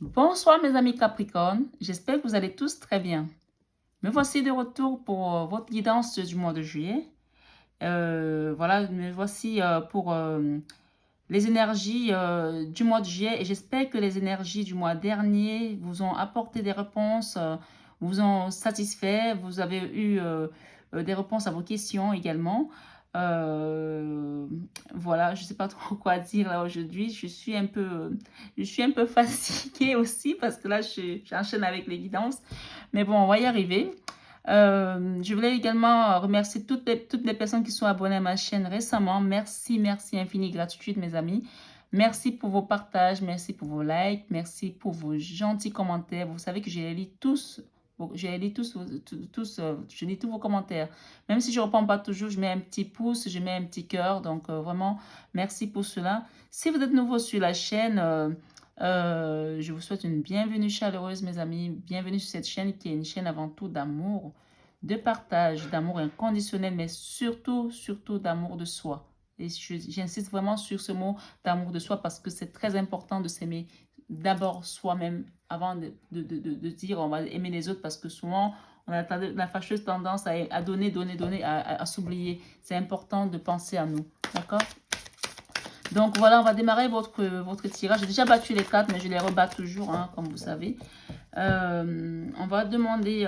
Bonsoir mes amis Capricorne, j'espère que vous allez tous très bien. Me voici de retour pour votre guidance du mois de juillet. Voilà, me voici pour les énergies du mois de juillet et j'espère que les énergies du mois dernier vous ont apporté des réponses, vous ont satisfait, vous avez eu des réponses à vos questions également. Euh, voilà, je ne sais pas trop quoi dire là aujourd'hui. Je suis un peu fatiguée aussi parce que là, j'enchaîne avec les guidances. Mais bon, on va y arriver. Je voulais également remercier toutes les personnes qui sont abonnées à ma chaîne récemment. Merci, merci infinie gratitude, mes amis. Merci pour vos partages, merci pour vos likes, merci pour vos gentils commentaires. Vous savez que je les lis tous. Je les lis tous, je lis tous vos commentaires. Même si je ne réponds pas toujours, je mets un petit pouce, je mets un petit cœur. Donc, vraiment, merci pour cela. Si vous êtes nouveau sur la chaîne, je vous souhaite une bienvenue chaleureuse, mes amis. Bienvenue sur cette chaîne qui est une chaîne avant tout d'amour, de partage, d'amour inconditionnel, mais surtout, surtout d'amour de soi. Et j'insiste vraiment sur ce mot d'amour de soi parce que c'est très important de s'aimer d'abord soi-même avant de dire on va aimer les autres parce que souvent on a la fâcheuse tendance à donner, donner, donner, à s'oublier. C'est important de penser à nous. D'accord? Donc voilà, on va démarrer votre tirage. J'ai déjà battu les cartes, mais je les rebats toujours, hein, comme vous savez. On va demander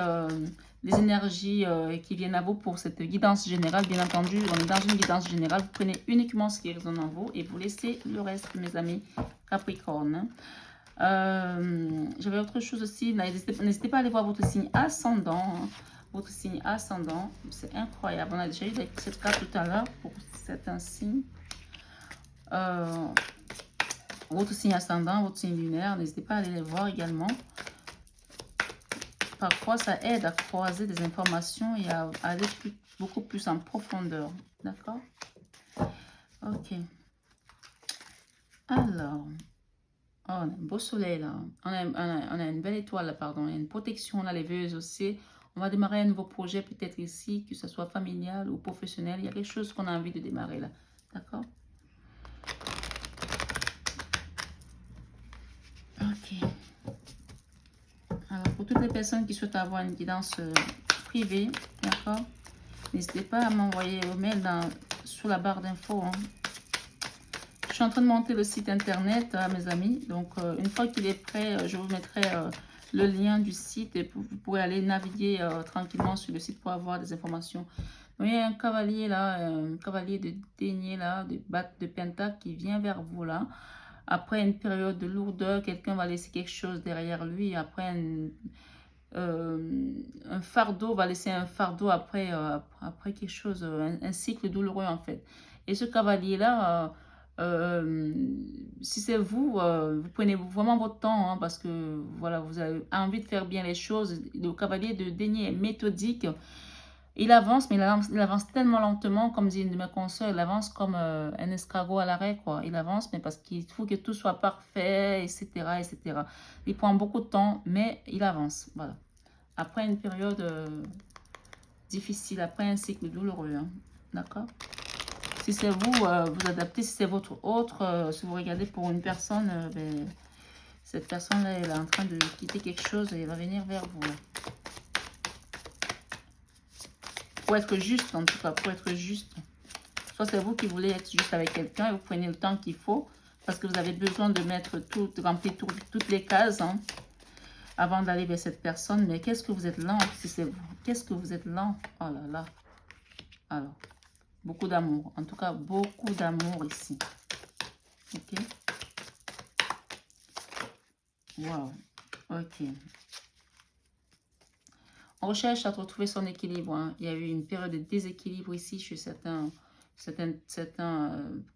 les énergies qui viennent à vous pour cette guidance générale. Bien entendu, on est dans une guidance générale. Vous prenez uniquement ce qui résonne en vous et vous laissez le reste, mes amis Capricorne. J'avais autre chose aussi. N'hésitez pas à aller voir votre signe ascendant. Hein. Votre signe ascendant, c'est incroyable. On a déjà eu cette carte tout à l'heure pour certains signes. Votre signe ascendant, votre signe lunaire, n'hésitez pas à aller les voir également. Parfois, ça aide à croiser des informations et à aller beaucoup plus en profondeur. D'accord? Ok. Alors, oh, on a un beau soleil là. On a une belle étoile là, pardon. On a une protection là, les vœux aussi. On va démarrer un nouveau projet peut-être ici, que ce soit familial ou professionnel. Il y a quelque chose qu'on a envie de démarrer là. D'accord? Ok. Alors, pour toutes les personnes qui souhaitent avoir une guidance privée, d'accord? N'hésitez pas à m'envoyer vos mails sous la barre d'infos. Hein. Je suis en train de monter le site internet, mes amis. Donc, une fois qu'il est prêt, je vous mettrai le lien du site et vous pourrez aller naviguer tranquillement sur le site pour avoir des informations. Donc, il y a un cavalier là, un cavalier de denier là, de pentacle qui vient vers vous là. Après une période de lourdeur, quelqu'un va laisser quelque chose derrière lui. Après un fardeau va laisser un fardeau après quelque chose, un cycle douloureux en fait. Et ce cavalier-là, si c'est vous, vous prenez vraiment votre temps hein, parce que voilà, vous avez envie de faire bien les choses. Le cavalier de denier est méthodique. Il avance, mais il avance tellement lentement, comme dit une de mes consoeurs, il avance comme un escargot à l'arrêt, quoi. Il avance, mais parce qu'il faut que tout soit parfait, etc., etc. Il prend beaucoup de temps, mais il avance, voilà. Après une période difficile, après un cycle douloureux, hein. D'accord? Si c'est vous, vous adaptez. Si c'est votre autre, si vous regardez pour une personne, ben, cette personne-là, elle est en train de quitter quelque chose et elle va venir vers vous. Pour être juste, en tout cas, pour être juste. Soit c'est vous qui voulez être juste avec quelqu'un et vous prenez le temps qu'il faut parce que vous avez besoin de mettre tout, de remplir toutes les cases hein, avant d'aller vers cette personne. Mais qu'est-ce que vous êtes lent si c'est vous? Qu'est-ce que vous êtes lent? Oh là là. Alors, beaucoup d'amour. En tout cas, beaucoup d'amour ici. Ok. Wow. Ok. On recherche à retrouver son équilibre. Hein. Il y a eu une période de déséquilibre ici chez certains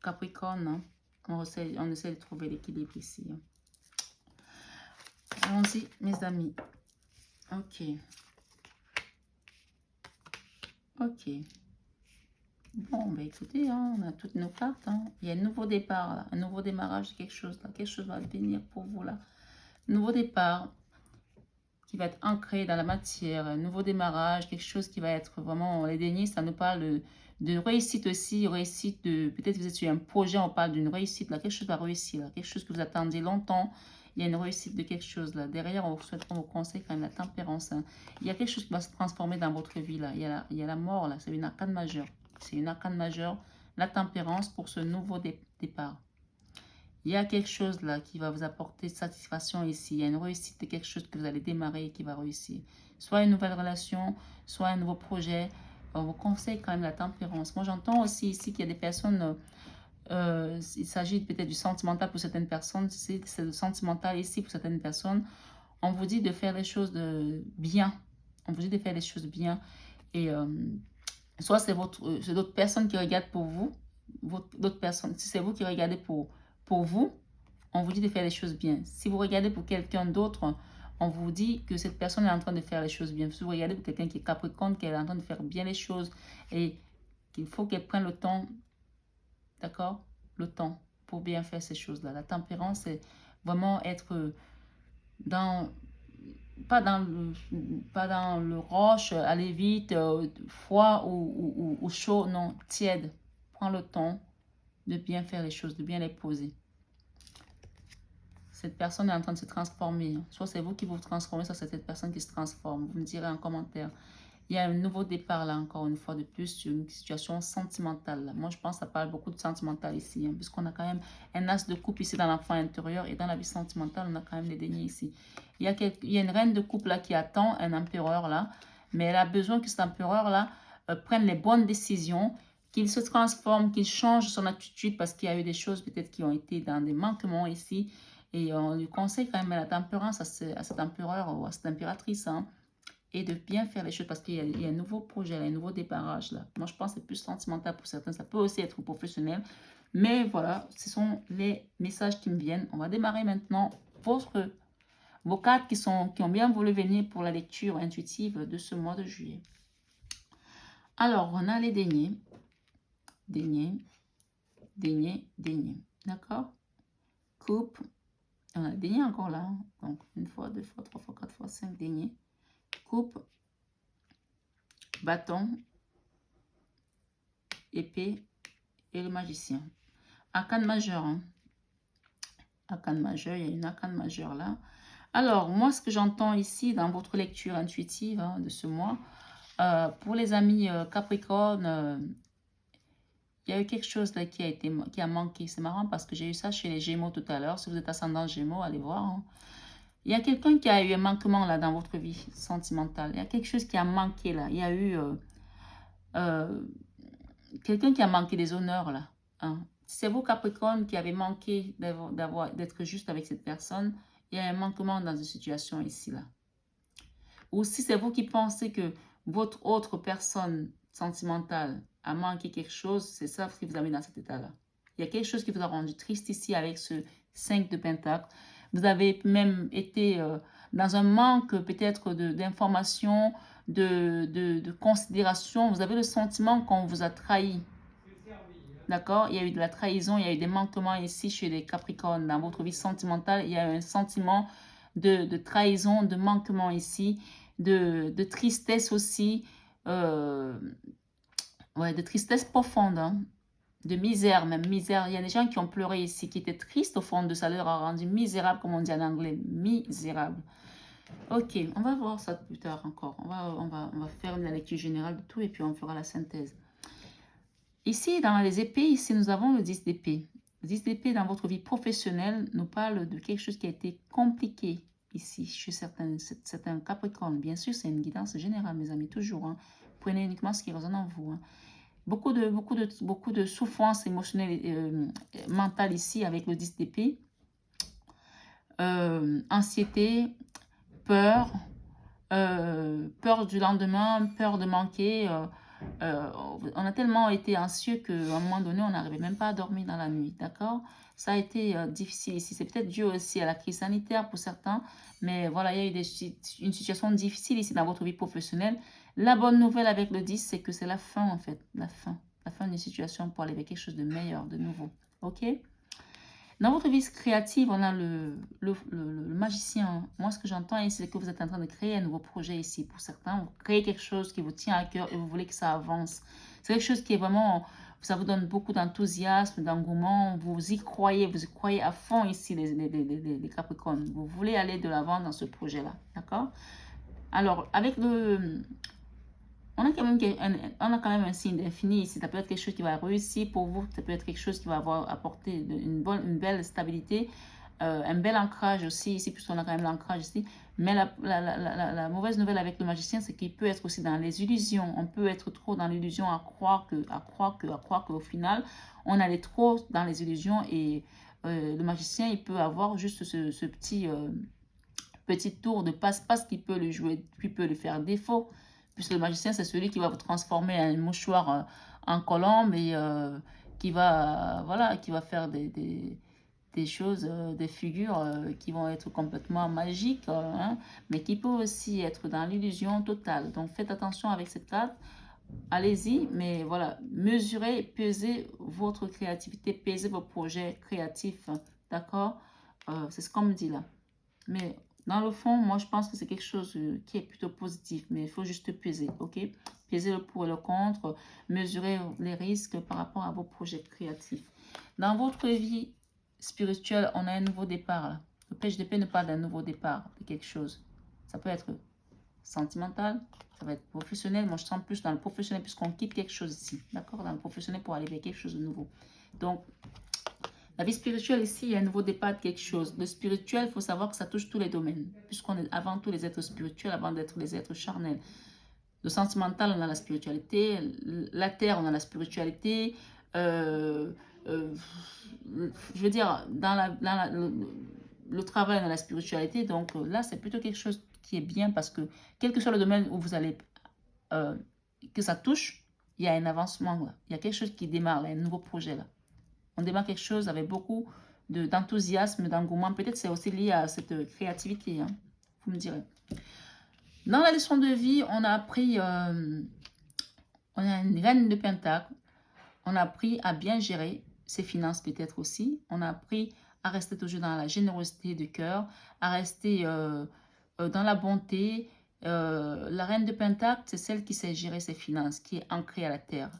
Capricornes. Hein. On essaie de trouver l'équilibre ici. Hein. Allons-y, mes amis. Ok. Ok. Bon, bah écoutez, hein, on a toutes nos cartes. Hein. Il y a un nouveau départ, là. Un nouveau démarrage de quelque chose, là. Quelque chose va venir pour vous, là. Un nouveau départ qui va être ancré dans la matière. Un nouveau démarrage, quelque chose qui va être vraiment... Les derniers, ça nous parle de réussite aussi. Réussite de... Peut-être que vous êtes sur un projet, on parle d'une réussite, là. Quelque chose va réussir, là. Quelque chose que vous attendiez longtemps Il y a une réussite de quelque chose là. Derrière, on vous souhaite, on vous conseille quand même la tempérance. Hein. Il y a quelque chose qui va se transformer dans votre vie là. Il y a la mort là. C'est une arcane majeure. C'est une arcane majeure. La tempérance pour ce nouveau départ. Il y a quelque chose là qui va vous apporter satisfaction ici. Il y a une réussite de quelque chose que vous allez démarrer et qui va réussir. Soit une nouvelle relation, soit un nouveau projet. On vous conseille quand même la tempérance. Moi, j'entends aussi ici qu'il y a des personnes, il s'agit peut-être du sentimental pour certaines personnes. C'est le sentimental ici pour certaines personnes. On vous dit de faire les choses de bien. On vous dit de faire les choses bien. Et soit c'est d'autres personnes qui regardent pour vous. D'autres personnes, si c'est vous qui regardez pour vous, on vous dit de faire les choses bien. Si vous regardez pour quelqu'un d'autre, on vous dit que cette personne est en train de faire les choses bien. Si vous regardez pour quelqu'un qui est Capricorne, qu'elle est en train de faire bien les choses et qu'il faut qu'elle prenne le temps, d'accord? Le temps pour bien faire ces choses-là. La tempérance, c'est vraiment être dans... Pas dans le roche, aller vite, froid ou chaud, non, tiède. Prends le temps de bien faire les choses, de bien les poser. Cette personne est en train de se transformer. Soit c'est vous qui vous transformez, soit c'est cette personne qui se transforme. Vous me direz en commentaire. Il y a un nouveau départ là, encore une fois de plus, sur une situation sentimentale. Là. Moi, je pense que ça parle beaucoup de sentimental ici, hein, puisqu'on a quand même un as de coupe ici dans l'enfant intérieur et dans la vie sentimentale, on a quand même les deniers ici. Il y a une reine de couple là qui attend un empereur là, mais elle a besoin que cet empereur là prenne les bonnes décisions, qu'il se transforme, qu'il change son attitude parce qu'il y a eu des choses peut-être qui ont été dans des manquements ici. Et on lui conseille quand même la tempérance à cet empereur ou à cette impératrice, hein, et de bien faire les choses parce qu'il y a un nouveau projet, un nouveau débarrage là. Moi, je pense que c'est plus sentimental pour certains. Ça peut aussi être professionnel. Mais voilà, ce sont les messages qui me viennent. On va démarrer maintenant vos cartes qui ont bien voulu venir pour la lecture intuitive de ce mois de juillet. Alors, on a les deniers. Deniers. Deniers. Deniers. D'accord? Coupe. On a le denier encore là. Donc, une fois, deux fois, trois fois, quatre fois, cinq deniers. Coupe, bâton, épée et le magicien. Arcane majeur. Hein. Arcane majeur, il y a une arcane majeure là. Alors, moi, ce que j'entends ici dans votre lecture intuitive hein, de ce mois, pour les amis Capricorne, il y a eu quelque chose là qui a manqué. C'est marrant parce que j'ai eu ça chez les Gémeaux tout à l'heure. Si vous êtes ascendant Gémeaux, allez voir. Hein. Il y a quelqu'un qui a eu un manquement là dans votre vie sentimentale. Il y a quelque chose qui a manqué là. Il y a eu quelqu'un qui a manqué des honneurs là. Hein. C'est vous Capricorne qui avez manqué d'être juste avec cette personne. Il y a un manquement dans une situation ici là. Ou si c'est vous qui pensez que votre autre personne sentimentale a manqué quelque chose, c'est ça qui vous a mis dans cet état là. Il y a quelque chose qui vous a rendu triste ici avec ce 5 de Pentacle. Vous avez même été dans un manque peut-être d'informations, de considération. Vous avez le sentiment qu'on vous a trahi. D'accord? Il y a eu de la trahison, il y a eu des manquements ici chez les Capricornes. Dans votre vie sentimentale, il y a eu un sentiment de trahison, de manquement ici, de tristesse aussi. Ouais, de tristesse profonde. Hein. De misère, même misère. Il y a des gens qui ont pleuré ici, qui étaient tristes au fond de ça, leur a rendu misérable, comme on dit en anglais. Misérable. Ok, on va voir ça plus tard encore. On va faire une lecture générale de tout et puis on fera la synthèse. Ici, dans les épées, ici, nous avons le 10 d'épée. Le 10 d'épée, dans votre vie professionnelle, nous parle de quelque chose qui a été compliqué ici, chez certains Capricornes. Bien sûr, c'est une guidance générale, mes amis, toujours. Hein. Prenez uniquement ce qui résonne en vous. Hein. Beaucoup de souffrance émotionnelle mentale ici avec le 10 d'épée. Anxiété, peur, peur du lendemain, peur de manquer. On a tellement été anxieux qu'à un moment donné, on n'arrivait même pas à dormir dans la nuit, d'accord? Ça a été difficile ici. C'est peut-être dû aussi à la crise sanitaire pour certains, mais voilà, il y a eu une situation difficile ici dans votre vie professionnelle. La bonne nouvelle avec le 10, c'est que c'est la fin en fait, la fin d'une situation pour aller vers quelque chose de meilleur, de nouveau, ok? Dans votre vie créative, on a le magicien. Moi, ce que j'entends ici, c'est que vous êtes en train de créer un nouveau projet ici. Pour certains, vous créez quelque chose qui vous tient à cœur et vous voulez que ça avance. C'est quelque chose qui est vraiment Ça vous donne beaucoup d'enthousiasme, d'engouement. Vous y croyez à fond ici, les Capricornes. Vous voulez aller de l'avant dans ce projet-là, d'accord? Alors, avec le... on a quand même un signe d'infini ici. Ça peut être quelque chose qui va réussir pour vous. Ça peut être quelque chose qui va apporter une belle stabilité. Un bel ancrage aussi ici, puisqu'on a quand même l'ancrage ici. Mais la mauvaise nouvelle avec le magicien, c'est qu'il peut être aussi dans les illusions. On peut être trop dans l'illusion à croire qu'au final, on allait trop dans les illusions. Et le magicien, il peut avoir juste ce petit tour de passe-passe qui peut le jouer, qui peut lui faire défaut. Puisque le magicien, c'est celui qui va vous transformer un mouchoir en colombe et qui va, voilà, qui va faire des choses, des figures qui vont être complètement magiques, hein, mais qui peut aussi être dans l'illusion totale. Donc faites attention avec cette carte. Allez-y, mais voilà, mesurez, pesez votre créativité, pesez vos projets créatifs, d'accord? C'est ce qu'on me dit là. Mais dans le fond, moi, je pense que c'est quelque chose qui est plutôt positif, mais il faut juste peser, ok? Peser le pour et le contre, mesurer les risques par rapport à vos projets créatifs. Dans votre vie spirituelle, on a un nouveau départ, là. Le pêche de paix ne parle d'un nouveau départ, de quelque chose. Ça peut être sentimental, ça va être professionnel. Moi, je sens plus dans le professionnel puisqu'on quitte quelque chose ici, d'accord? Dans le professionnel pour aller vers quelque chose de nouveau. Donc, la vie spirituelle ici, il y a un nouveau départ de quelque chose. Le spirituel, il faut savoir que ça touche tous les domaines, puisqu'on est avant tout les êtres spirituels, avant d'être les êtres charnels. Le sentimental, on a la spiritualité. La terre, on a la spiritualité. Je veux dire, le travail, on a la spiritualité. Donc là, c'est plutôt quelque chose qui est bien parce que, quel que soit le domaine où vous allez, que ça touche, il y a un avancement là. Il y a quelque chose qui démarre là, un nouveau projet là. On démarre quelque chose avec beaucoup d'enthousiasme, d'engouement. Peut-être c'est aussi lié à cette créativité, hein, vous me direz. Dans la leçon de vie, on a appris, on a une reine de pentacle, on a appris à bien gérer ses finances peut-être aussi, on a appris à rester toujours dans la générosité de cœur, à rester dans la bonté. La reine de pentacle, c'est celle qui sait gérer ses finances, qui est ancrée à la terre.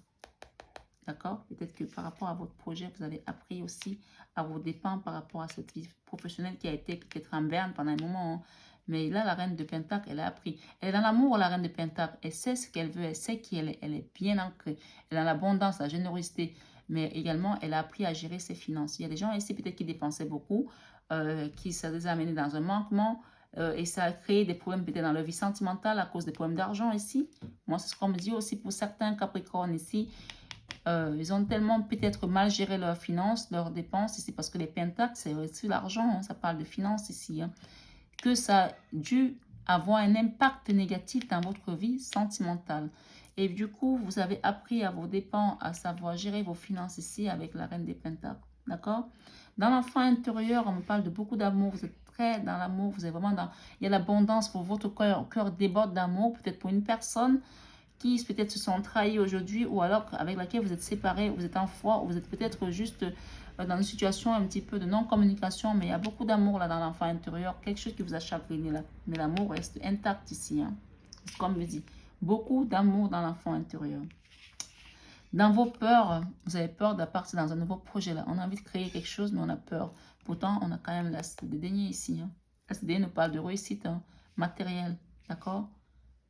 D'accord? Peut-être que par rapport à votre projet, vous avez appris aussi à vos dépens par rapport à cette vie professionnelle qui a été peut-être en berne pendant un moment. Hein. Mais là, la reine de Pentacle, elle a appris. Elle est dans l'amour, la reine de Pentacle. Elle sait ce qu'elle veut, elle sait qui elle est. Elle est bien ancrée. Elle a l'abondance, la générosité. Mais également, elle a appris à gérer ses finances. Il y a des gens ici peut-être qui dépensaient beaucoup, qui ça les a amenés dans un manquement. Et ça a créé des problèmes peut-être dans leur vie sentimentale à cause des problèmes d'argent ici. Moi, c'est ce qu'on me dit aussi pour certains Capricornes ici. Ils ont tellement peut-être mal géré leurs finances, leurs dépenses ici, parce que les pentacles, c'est aussi l'argent, hein, ça parle de finances ici, hein, que ça a dû avoir un impact négatif dans votre vie sentimentale. Et du coup, vous avez appris à vos dépens à savoir gérer vos finances ici avec la reine des pentacles, d'accord? Dans l'enfant intérieur, on me parle de beaucoup d'amour, vous êtes très dans l'amour, vous êtes vraiment dans... Il y a l'abondance pour votre cœur déborde d'amour, peut-être pour une personne, qui peut-être se sont trahis aujourd'hui ou alors avec laquelle vous êtes séparés, vous êtes en foi, ou vous êtes peut-être juste dans une situation un petit peu de non-communication, mais il y a beaucoup d'amour là dans l'enfant intérieur, quelque chose qui vous a chagriné là. Mais l'amour reste intact ici, hein. Comme je dis, beaucoup d'amour dans l'enfant intérieur. Dans vos peurs, vous avez peur de partir dans un nouveau projet là. On a envie de créer quelque chose, mais on a peur. Pourtant, on a quand même l'as de dédaigner ici. Hein. L'as de dédaigner nous parle de réussite hein, matérielle, d'accord?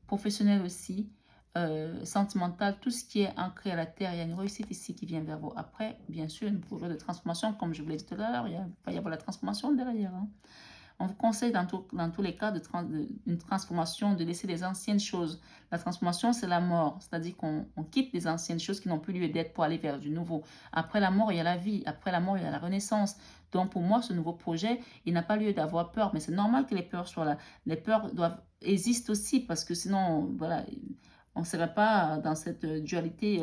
Professionnelle aussi. Sentimentale, tout ce qui est ancré à la terre, il y a une réussite ici qui vient vers vous. Après, bien sûr, une projet de transformation, comme je vous l'ai dit tout à l'heure, il va y avoir la transformation derrière. Hein. On vous conseille dans tous les cas une transformation, de laisser les anciennes choses. La transformation, c'est la mort, c'est-à-dire qu'on quitte les anciennes choses qui n'ont plus lieu d'être pour aller vers du nouveau. Après la mort, il y a la vie. Après la mort, il y a la renaissance. Donc pour moi, ce nouveau projet, il n'a pas lieu d'avoir peur, mais c'est normal que les peurs soient là. Les peurs existent aussi parce que sinon, voilà, on ne serait pas dans cette dualité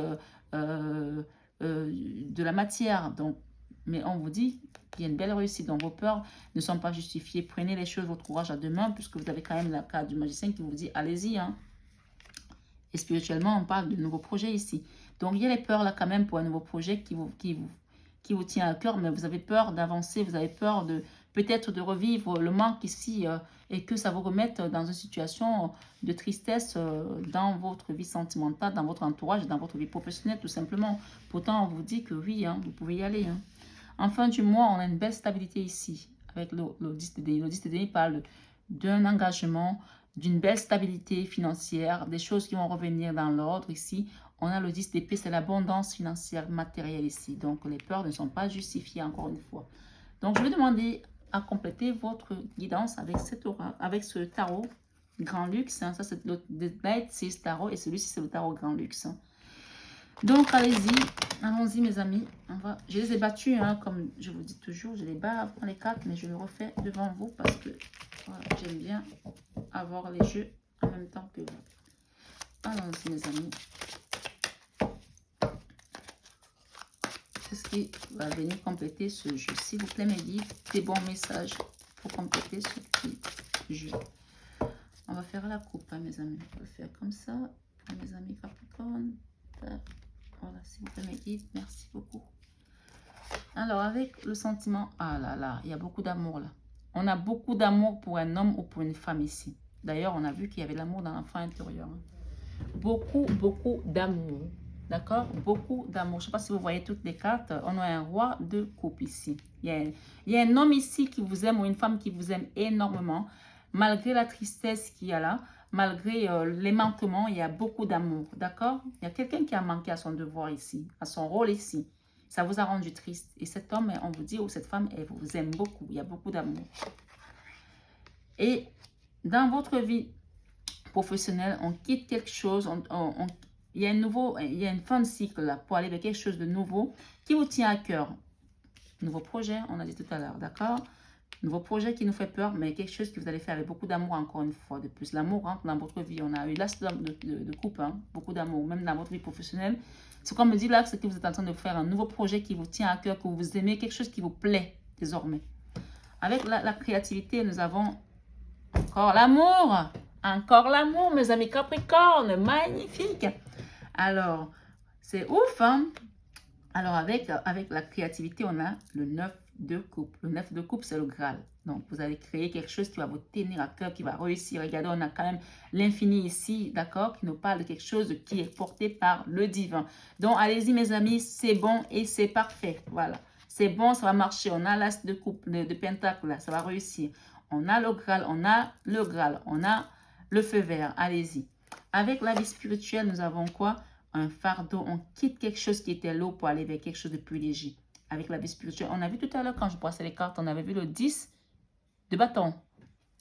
de la matière. Donc, mais on vous dit qu'il y a une belle réussite. Donc, vos peurs ne sont pas justifiées. Prenez les choses, votre courage à deux mains, puisque vous avez quand même la carte du magicien qui vous dit, allez-y. Hein. Et spirituellement, on parle de nouveaux projets ici. Donc, il y a les peurs là quand même pour un nouveau projet qui vous tient à cœur, mais vous avez peur d'avancer, vous avez peur de peut-être de revivre le manque ici et que ça vous remette dans une situation de tristesse dans votre vie sentimentale, dans votre entourage, dans votre vie professionnelle, tout simplement. Pourtant, on vous dit que oui, hein, vous pouvez y aller. Hein. En fin du mois, on a une belle stabilité ici. Avec le 10 de denier. Le 10 de denier parle d'un engagement, d'une belle stabilité financière, des choses qui vont revenir dans l'ordre ici. On a le 10 d'épée, c'est l'abondance financière matérielle ici. Donc, les peurs ne sont pas justifiées encore une fois. Donc, je vais demander à compléter votre guidance avec, avec ce tarot Grand Luxe. Hein. Ça, c'est le Night 6 Tarot et celui-ci, c'est le tarot Grand Luxe. Hein. Donc, allons-y mes amis. Je les ai battus, hein, comme je vous dis toujours. Je les bats pour les cartes, mais je le refais devant vous parce que voilà, j'aime bien avoir les jeux en même temps que vous. Allons-y mes amis. Qu'est-ce qui va venir compléter ce jeu? S'il vous plaît, mes guides, des bons messages pour compléter ce petit jeu. On va faire la coupe, hein, mes amis. On va faire comme ça pour mes amis Capricorne. Voilà, s'il vous plaît, mes guides, merci beaucoup. Alors, avec le sentiment, ah là là, il y a beaucoup d'amour là. On a beaucoup d'amour pour un homme ou pour une femme ici. D'ailleurs, on a vu qu'il y avait l'amour dans l'enfant intérieur. Hein. Beaucoup, beaucoup d'amour. D'accord? Beaucoup d'amour. Je ne sais pas si vous voyez toutes les cartes. On a un roi de coupe ici. Il y a un homme ici qui vous aime ou une femme qui vous aime énormément. Malgré la tristesse qu'il y a là, malgré les manquements, il y a beaucoup d'amour. D'accord? Il y a quelqu'un qui a manqué à son devoir ici, à son rôle ici. Ça vous a rendu triste. Et cet homme, on vous dit, ou cette femme, elle vous aime beaucoup. Il y a beaucoup d'amour. Et dans votre vie professionnelle, on quitte quelque chose, il y a une fin de cycle là, pour aller vers quelque chose de nouveau qui vous tient à cœur. Nouveau projet, on a dit tout à l'heure, d'accord? Nouveau projet qui nous fait peur, mais quelque chose que vous allez faire avec beaucoup d'amour encore une fois de plus. L'amour rentre dans votre vie. On a eu l'as de coupe, hein, beaucoup d'amour, même dans votre vie professionnelle. Ce qu'on me dit là, c'est que vous êtes en train de faire un nouveau projet qui vous tient à cœur, que vous aimez, quelque chose qui vous plaît désormais. Avec la créativité, nous avons encore l'amour. Encore l'amour, mes amis Capricorne. Magnifique. Alors, c'est ouf, hein? Alors, avec la créativité, on a le 9 de coupe. Le 9 de coupe, c'est le Graal. Donc, vous allez créer quelque chose qui va vous tenir à cœur, qui va réussir. Regardez, on a quand même l'infini ici, d'accord? Qui nous parle de quelque chose qui est porté par le divin. Donc, allez-y, mes amis, c'est bon et c'est parfait. Voilà. C'est bon, ça va marcher. On a l'as de coupe, de pentacle, là, ça va réussir. On a le Graal, on a le Graal, on a le feu vert. Allez-y. Avec la vie spirituelle, nous avons quoi? Un fardeau, on quitte quelque chose qui était lourd pour aller vers quelque chose de plus léger. Avec la vie spirituelle, on a vu tout à l'heure quand je passais les cartes, on avait vu le 10 de bâton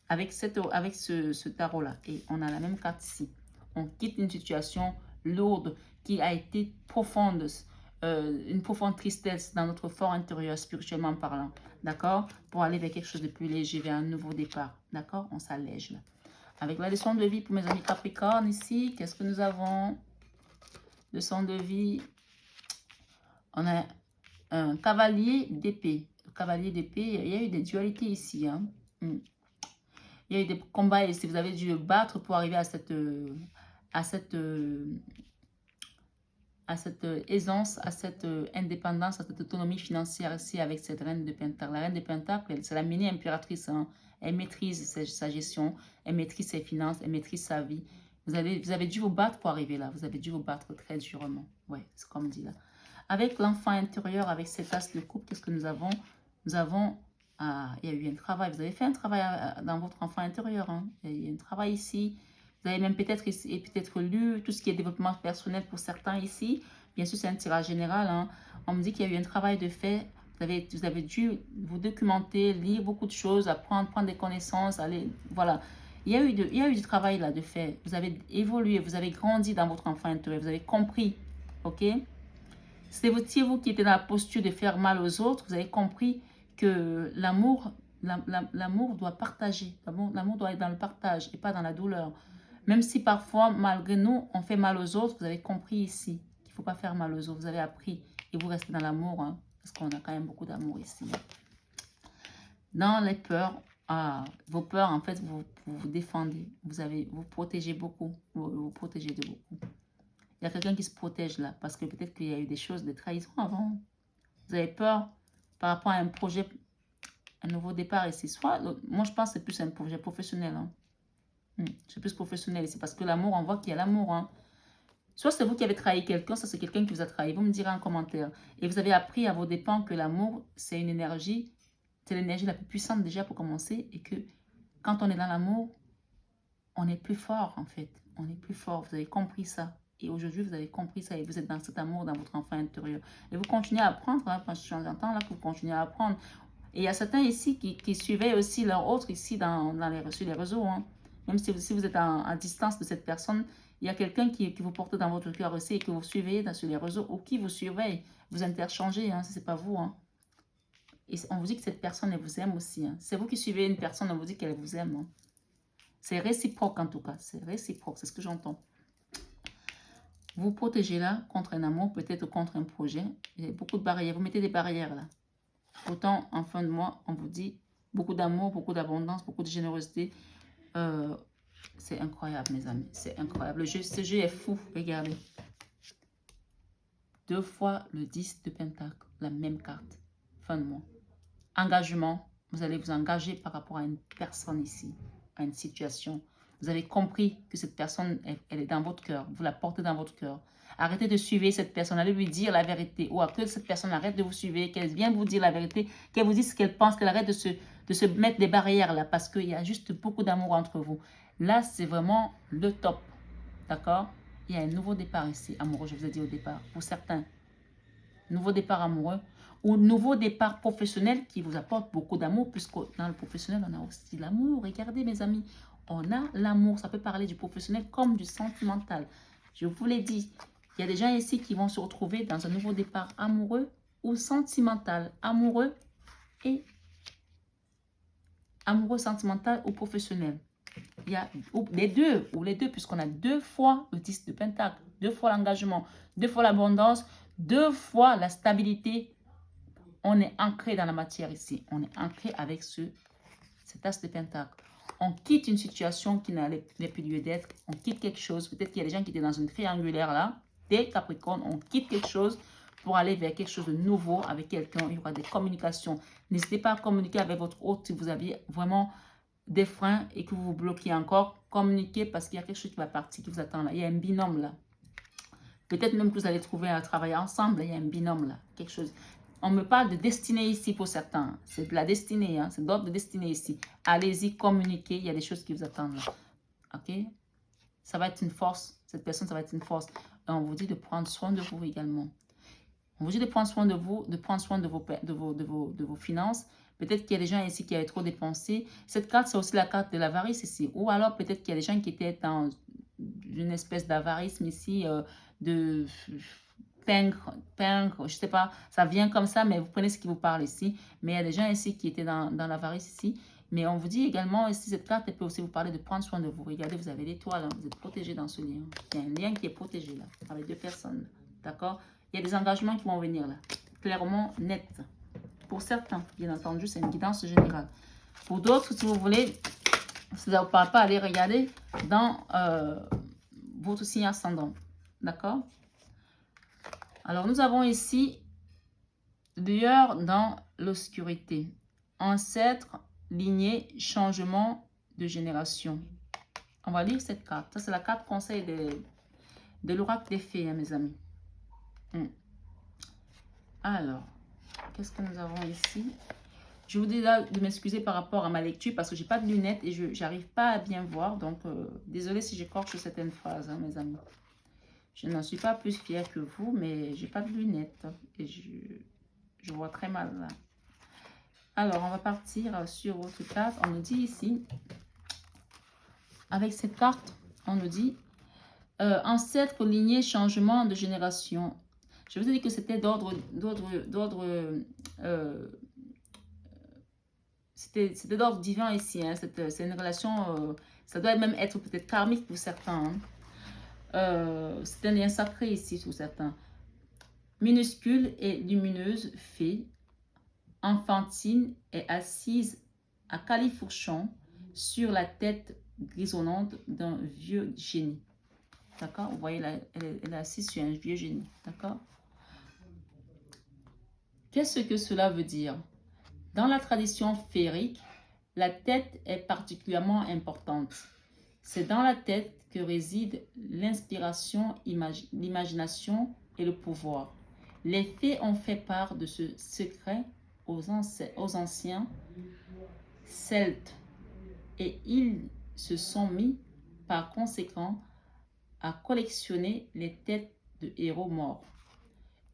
avec ce tarot-là. Et on a la même carte ici. On quitte une situation lourde qui a été profonde, une profonde tristesse dans notre fort intérieur, spirituellement parlant. D'accord? Pour aller vers quelque chose de plus léger, vers un nouveau départ. D'accord? On s'allège là. Avec la leçon de vie pour mes amis Capricorne ici, qu'est-ce que nous avons? Leçon de vie, on a un cavalier d'épée. Le cavalier d'épée, il y a eu des dualités ici. Hein. Il y a eu des combats ici. Vous avez dû battre pour arriver à cette aisance, à cette indépendance, à cette autonomie financière ici avec cette reine de Pentacle. La reine de Pentacle, c'est la mini-impératrice. Hein. Elle maîtrise sa gestion, elle maîtrise ses finances, elle maîtrise sa vie. Vous avez dû vous battre pour arriver là. Vous avez dû vous battre très durement. Oui, c'est comme dit là. Avec l'enfant intérieur, avec cet as de coupe, qu'est-ce que nous avons? Nous avons, il y a eu un travail. Vous avez fait un travail dans votre enfant intérieur. Hein. Il y a eu un travail ici. Vous avez même peut-être lu tout ce qui est développement personnel pour certains ici. Bien sûr, c'est un tirage général. Hein. On me dit qu'il y a eu un travail de fait. Vous avez dû vous documenter, lire beaucoup de choses, apprendre, prendre des connaissances, aller, voilà. Il y a eu du travail là de fait. Vous avez évolué, vous avez grandi dans votre enfant intérieur, vous avez compris, ok? C'est vous qui étiez dans la posture de faire mal aux autres, vous avez compris que l'amour doit partager, l'amour doit être dans le partage et pas dans la douleur. Même si parfois, malgré nous, on fait mal aux autres, vous avez compris ici qu'il ne faut pas faire mal aux autres. Vous avez appris et vous restez dans l'amour, hein, parce qu'on a quand même beaucoup d'amour ici. Dans les peurs, vos peurs, en fait, vous défendez. Vous protégez beaucoup. Vous protégez de beaucoup. Il y a quelqu'un qui se protège là, parce que peut-être qu'il y a eu des choses de trahison avant. Vous avez peur par rapport à un projet Un nouveau départ ici. Soit, moi, je pense que c'est plus un projet professionnel. Hein. C'est plus professionnel ici parce que l'amour, on voit qu'il y a l'amour. Hein. Soit c'est vous qui avez trahi quelqu'un, ça c'est quelqu'un qui vous a trahi. Vous me direz en commentaire. Et vous avez appris à vos dépens que l'amour, c'est une énergie, c'est l'énergie la plus puissante déjà pour commencer. Et que quand on est dans l'amour, on est plus fort en fait. On est plus fort. Vous avez compris ça. Et aujourd'hui, vous avez compris ça et vous êtes dans cet amour, dans votre enfant intérieur. Et vous continuez à apprendre. Hein, j'entends là que vous continuez à apprendre. Et il y a certains ici qui suivaient aussi leur autre ici sur les réseaux. Hein. Même si vous êtes à distance de cette personne, il y a quelqu'un qui vous porte dans votre cœur aussi et que vous suivez sur les réseaux ou qui vous surveille. Vous interchangez, hein, ce n'est pas vous. Hein. Et on vous dit que cette personne, elle vous aime aussi. Hein. C'est vous qui suivez une personne, on vous dit qu'elle vous aime. Hein. C'est réciproque en tout cas. C'est réciproque, c'est ce que j'entends. Vous protégez là contre un amour, peut-être contre un projet. Il y a beaucoup de barrières. Vous mettez des barrières là. Autant en fin de mois, on vous dit beaucoup d'amour, beaucoup d'abondance, beaucoup de générosité. C'est incroyable, mes amis. C'est incroyable. Ce jeu est fou. Regardez. 2 fois le 10 de Pentacle. La même carte. Fin de mois. Engagement. Vous allez vous engager par rapport à une personne ici. À une situation. Vous avez compris que cette personne, elle est dans votre cœur. Vous la portez dans votre cœur. Arrêtez de suivre cette personne. Allez lui dire la vérité. Ou à que cette personne arrête de vous suivre. Qu'elle vienne vous dire la vérité. Qu'elle vous dise ce qu'elle pense. Qu'elle arrête de se mettre des barrières là. Parce qu'il y a juste beaucoup d'amour entre vous. Là, c'est vraiment le top. D'accord? Il y a un nouveau départ ici, amoureux. Je vous ai dit au départ. Pour certains. Nouveau départ amoureux. Ou nouveau départ professionnel qui vous apporte beaucoup d'amour. Puisque dans le professionnel, on a aussi l'amour. Regardez, mes amis. On a l'amour. Ça peut parler du professionnel comme du sentimental. Je vous l'ai dit. Il y a des gens ici qui vont se retrouver dans un nouveau départ amoureux ou sentimental. Amoureux et amoureux, sentimental ou professionnel. Il y a les deux, puisqu'on a 2 fois le 10 de Pentacle, 2 fois l'engagement, 2 fois l'abondance, 2 fois la stabilité. On est ancré dans la matière ici. On est ancré avec cet as de Pentacle. On quitte une situation qui n'a plus lieu d'être. On quitte quelque chose. Peut-être qu'il y a des gens qui étaient dans une triangulaire là. Des Capricornes, on quitte quelque chose pour aller vers quelque chose de nouveau avec quelqu'un. Il y aura des communications. N'hésitez pas à communiquer avec votre hôte si vous aviez vraiment des freins et que vous vous bloquez encore. Communiquez parce qu'il y a quelque chose qui va partir, qui vous attend là. Il y a un binôme là. Peut-être même que vous allez trouver un travail ensemble. Il y a un binôme là. Quelque chose. On me parle de destinée ici pour certains. C'est de la destinée. Hein? C'est d'ordre de destinée ici. Allez-y, communiquez. Il y a des choses qui vous attendent là. Ok? Ça va être une force. Cette personne, ça va être une force. Et on vous dit de prendre soin de vous également. On vous dit de prendre soin de vous, de prendre soin de vos finances. Peut-être qu'il y a des gens ici qui avaient trop dépensé. Cette carte, c'est aussi la carte de l'avarice ici. Ou alors, peut-être qu'il y a des gens qui étaient dans une espèce d'avarisme ici, de peindre, je ne sais pas, ça vient comme ça, mais vous prenez ce qui vous parle ici. Mais il y a des gens ici qui étaient dans l'avarice ici. Mais on vous dit également, ici, cette carte, elle peut aussi vous parler de prendre soin de vous. Regardez, vous avez l'étoile, hein, vous êtes protégé dans ce lien. Il y a un lien qui est protégé là, avec 2 personnes. D'accord? Il y a des engagements qui vont venir là, clairement, net. Pour certains, bien entendu, c'est une guidance générale. Pour d'autres, si vous voulez, si ça ne vous parle pas, allez regarder dans votre signe ascendant. D'accord? Alors, nous avons ici lueur dans l'obscurité. Ancêtre, lignée, changement de génération. On va lire cette carte. Ça, c'est la carte conseil de l'oracle des fées, hein, mes amis. Alors, qu'est-ce que nous avons ici? Je vous dis là de m'excuser par rapport à ma lecture parce que j'ai pas de lunettes et je n'arrive pas à bien voir. Donc, désolé si j'écorche certaines phrases, hein, mes amis. Je n'en suis pas plus fière que vous, mais j'ai pas de lunettes et je vois très mal là. Alors, on va partir sur votre carte. On nous dit ici, avec cette carte, on nous dit ancêtre, lignée, changement de génération. Je vous ai dit que c'était c'était d'ordre divin ici. Hein. C'est une relation, ça doit même être peut-être karmique pour certains. Hein. C'est un lien sacré ici pour certains. Minuscule et lumineuse, fée, enfantine et assise à califourchon sur la tête grisonnante d'un vieux génie. D'accord? Vous voyez, là, elle est assise sur un vieux génie. D'accord? Qu'est-ce que cela veut dire? Dans la tradition féerique, la tête est particulièrement importante. C'est dans la tête que réside l'inspiration, l'imagination et le pouvoir. Les fées ont fait part de ce secret aux anciens Celtes et ils se sont mis par conséquent à collectionner les têtes de héros morts.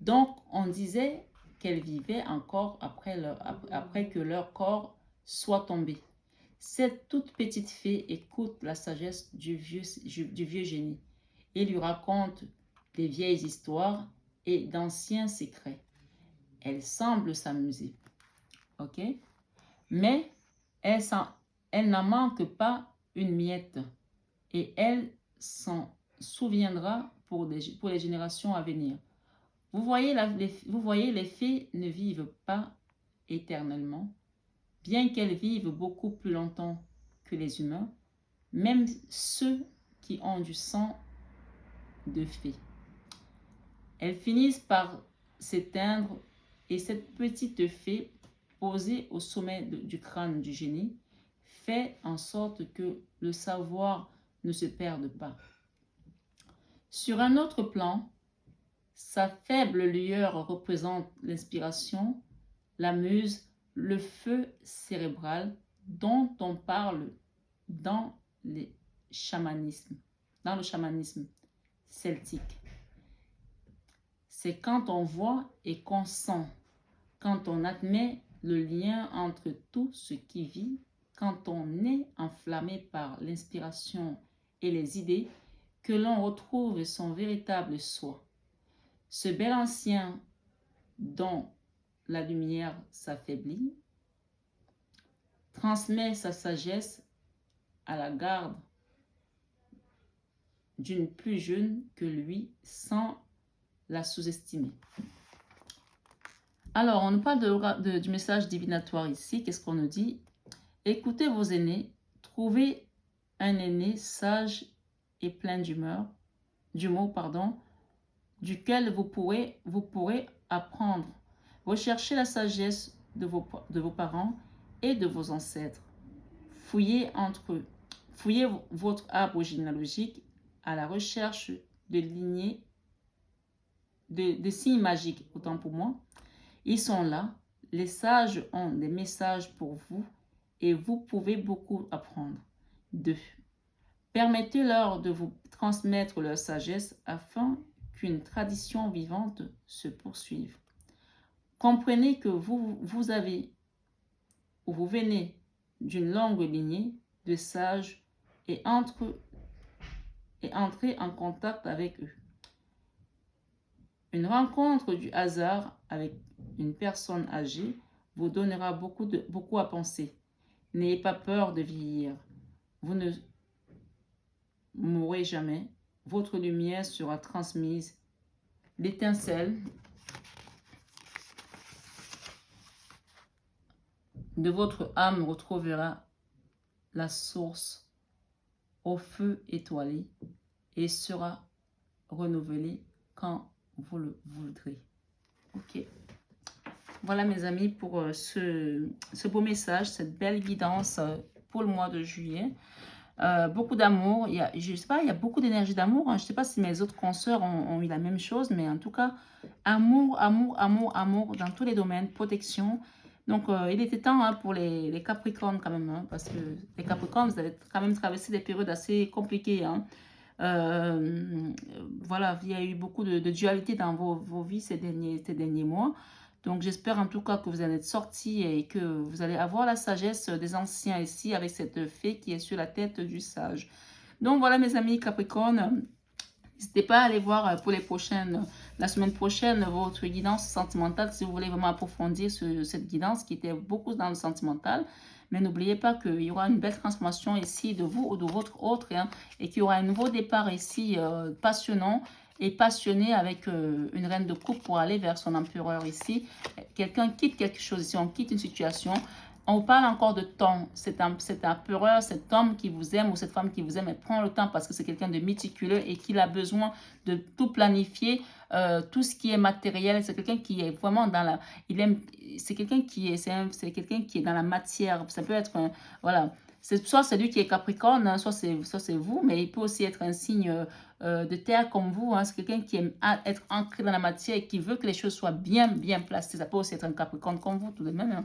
Donc on disait qu'elles vivaient encore après que leur corps soit tombé. Cette toute petite fée écoute la sagesse du vieux génie. Il lui raconte des vieilles histoires et d'anciens secrets. Elle semble s'amuser, ok? Mais elle n'en manque pas une miette et elle s'en souviendra pour les générations à venir. Vous voyez, les fées ne vivent pas éternellement, bien qu'elles vivent beaucoup plus longtemps que les humains, même ceux qui ont du sang de fée. Elles finissent par s'éteindre et cette petite fée, posée au sommet du crâne du génie, fait en sorte que le savoir ne se perde pas. Sur un autre plan, sa faible lueur représente l'inspiration, la muse, le feu cérébral dont on parle dans le chamanisme celtique. C'est quand on voit et qu'on sent, quand on admet le lien entre tout ce qui vit, quand on est enflammé par l'inspiration et les idées, que l'on retrouve son véritable soi. Ce bel ancien dont la lumière s'affaiblit transmet sa sagesse à la garde d'une plus jeune que lui sans la sous-estimer. Alors, on nous parle du message divinatoire ici. Qu'est-ce qu'on nous dit? Écoutez vos aînés, trouvez un aîné sage et plein d'humour, duquel vous pourrez apprendre. Recherchez la sagesse de vos parents et de vos ancêtres. Fouillez votre arbre généalogique à la recherche de lignées, de signes magiques, autant pour moi. Ils sont là. Les sages ont des messages pour vous et vous pouvez beaucoup apprendre d'eux. Permettez-leur de vous transmettre leur sagesse afin qu'une tradition vivante se poursuive. Comprenez que vous venez d'une longue lignée de sages et entrez en contact avec eux. Une rencontre du hasard avec une personne âgée vous donnera beaucoup à penser. N'ayez pas peur de vieillir. Vous ne mourrez jamais. Votre lumière sera transmise. L'étincelle de votre âme retrouvera la source au feu étoilé et sera renouvelée quand vous le voudrez. Ok. Voilà mes amis pour ce beau message, cette belle guidance pour le mois de juillet. Beaucoup d'amour. Je sais pas, il y a beaucoup d'énergie d'amour. Hein. Je ne sais pas si mes autres consoeurs ont eu la même chose, mais en tout cas, amour, amour, amour, amour dans tous les domaines, protection. Donc, il était temps hein, pour les Capricornes quand même, hein, parce que les Capricornes, vous avez quand même traversé des périodes assez compliquées. Hein. Voilà, il y a eu beaucoup de dualité dans vos vies ces derniers mois. Donc, j'espère en tout cas que vous allez être sortis et que vous allez avoir la sagesse des anciens ici avec cette fée qui est sur la tête du sage. Donc, voilà mes amis Capricorne. N'hésitez pas à aller voir pour la semaine prochaine, votre guidance sentimentale si vous voulez vraiment approfondir cette guidance qui était beaucoup dans le sentimental. Mais n'oubliez pas qu'il y aura une belle transformation ici de vous ou de votre autre hein, et qu'il y aura un nouveau départ ici passionnant et passionné avec une reine de coupe pour aller vers son empereur ici. Quelqu'un quitte quelque chose ici, on quitte une situation On vous parle encore de temps. Cet empereur, cet homme qui vous aime ou cette femme qui vous aime, elle prend le temps parce que c'est quelqu'un de méticuleux et qu'il a besoin de tout planifier, tout ce qui est matériel. C'est quelqu'un qui est vraiment dans la... Il aime... C'est quelqu'un qui est... C'est quelqu'un qui est dans la matière. Ça peut être... voilà. Soit c'est lui qui est Capricorne, hein, soit c'est vous, mais il peut aussi être un signe de terre comme vous. Hein. C'est quelqu'un qui aime être ancré dans la matière et qui veut que les choses soient bien, bien placées. Ça peut aussi être un Capricorne comme vous, tout de même. Hein.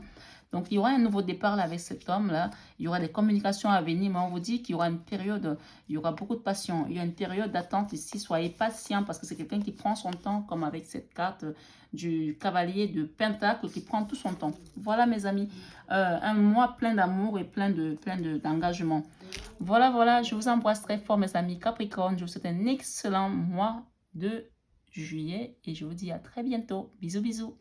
Donc, il y aura un nouveau départ là, avec cet homme-là. Il y aura des communications à venir, mais on vous dit qu'il y aura une période, il y aura beaucoup de passion. Il y a une période d'attente ici. Soyez patient parce que c'est quelqu'un qui prend son temps, comme avec cette carte du cavalier de Pentacle qui prend tout son temps. Voilà, mes amis. Un mois plein d'amour et d'engagement. Voilà, voilà. Je vous embrasse très fort, mes amis Capricorne. Je vous souhaite un excellent mois de juillet et je vous dis à très bientôt. Bisous, bisous.